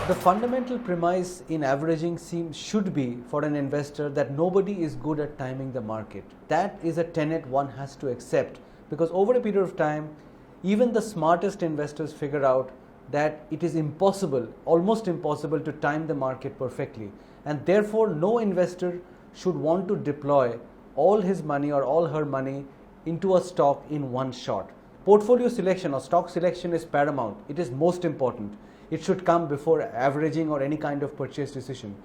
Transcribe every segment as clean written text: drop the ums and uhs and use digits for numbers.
The fundamental premise in averaging should be for an investor that nobody is good at timing the market. That is a tenet one has to accept, because over a period of time, even the smartest investors figure out that it is impossible, almost impossible, to time the market perfectly. And therefore, no investor should want to deploy all his money or all her money into a stock in one shot. Portfolio selection or stock selection is paramount. It is most important. It should come before averaging or any kind of purchase decision.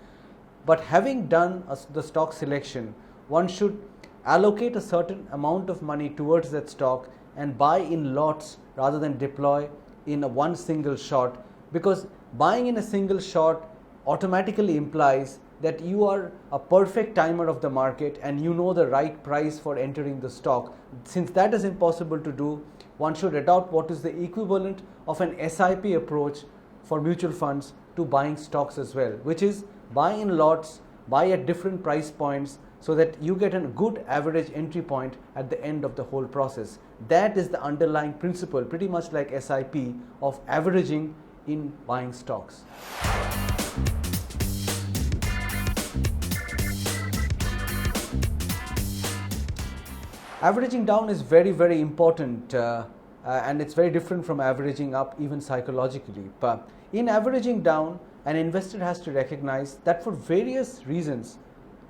But having done the stock selection, one should allocate a certain amount of money towards that stock and buy in lots rather than deploy in one single shot, because buying in a single shot automatically implies that you are a perfect timer of the market and you know the right price for entering the stock. Since that is impossible to do, one should adopt what is the equivalent of an SIP approach for mutual funds to buying stocks as well, which is buy in lots, buy at different price points so that you get a good average entry point at the end of the whole process. That is the underlying principle, pretty much like SIP, of averaging in buying stocks. Averaging down is very, very important. And it's very different from averaging up, even psychologically. But in averaging down, an investor has to recognize that for various reasons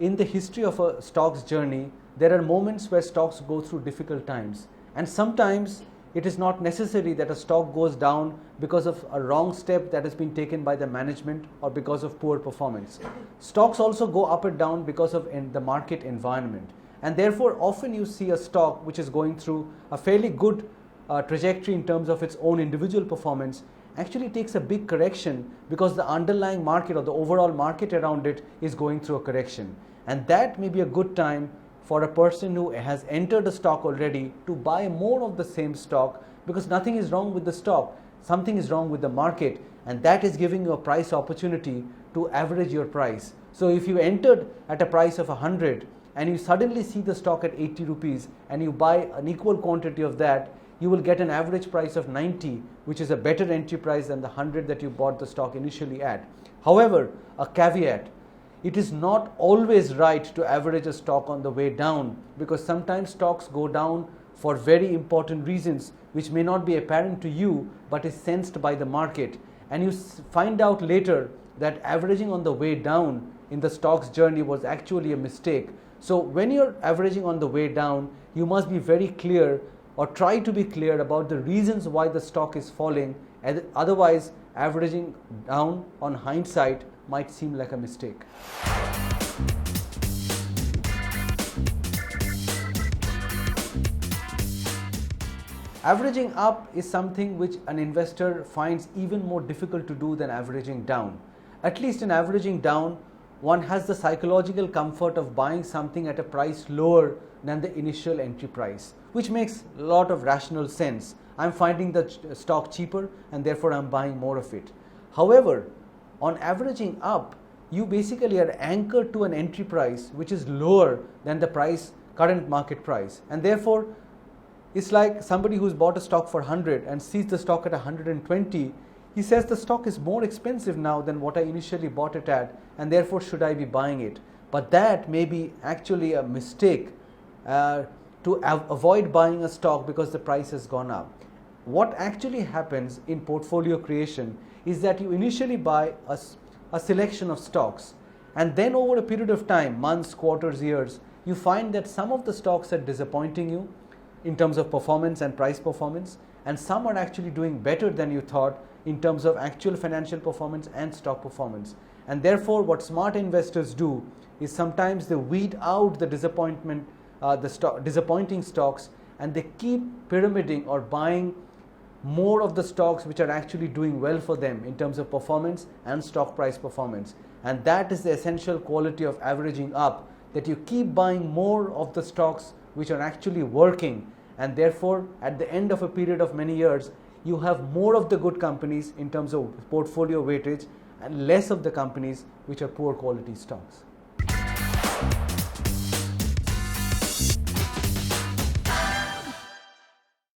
in the history of a stock's journey, there are moments where stocks go through difficult times. And sometimes it is not necessary that a stock goes down because of a wrong step that has been taken by the management or because of poor performance. Stocks also go up and down because of the market environment. And therefore, often you see a stock which is going through a fairly good trajectory in terms of its own individual performance actually takes a big correction because the underlying market or the overall market around it is going through a correction. And that may be a good time for a person who has entered a stock already to buy more of the same stock, because nothing is wrong with the stock, something is wrong with the market, and that is giving you a price opportunity to average your price. So if you entered at a price of 100 and you suddenly see the stock at 80 rupees and you buy an equal quantity of that, you will get an average price of 90, which is a better entry price than the 100 that you bought the stock initially at. However, a caveat, it is not always right to average a stock on the way down, because sometimes stocks go down for very important reasons which may not be apparent to you but is sensed by the market, and you find out later that averaging on the way down in the stock's journey was actually a mistake. So when you're averaging on the way down, you must be very clear or try to be clear about the reasons why the stock is falling, and otherwise averaging down on hindsight might seem like a mistake. Averaging up is something which an investor finds even more difficult to do than averaging down. At least in averaging down, one has the psychological comfort of buying something at a price lower than the initial entry price, which makes a lot of rational sense. I'm finding the stock cheaper and therefore I'm buying more of it. However, on averaging up, you basically are anchored to an entry price which is lower than the current market price, and therefore it's like somebody who's bought a stock for 100 and sees the stock at 120. He says the stock is more expensive now than what I initially bought it at, and therefore should I be buying it? But that may be actually a mistake to avoid buying a stock because the price has gone up. What actually happens in portfolio creation is that you initially buy a selection of stocks, and then over a period of time, months, quarters, years, you find that some of the stocks are disappointing you in terms of performance and price performance, and some are actually doing better than you thought in terms of actual financial performance and stock performance. And therefore, what smart investors do is sometimes they weed out the disappointing stocks, and they keep pyramiding or buying more of the stocks which are actually doing well for them in terms of performance and stock price performance. And that is the essential quality of averaging up, that you keep buying more of the stocks which are actually working, and therefore at the end of a period of many years you have more of the good companies in terms of portfolio weightage and less of the companies which are poor quality stocks.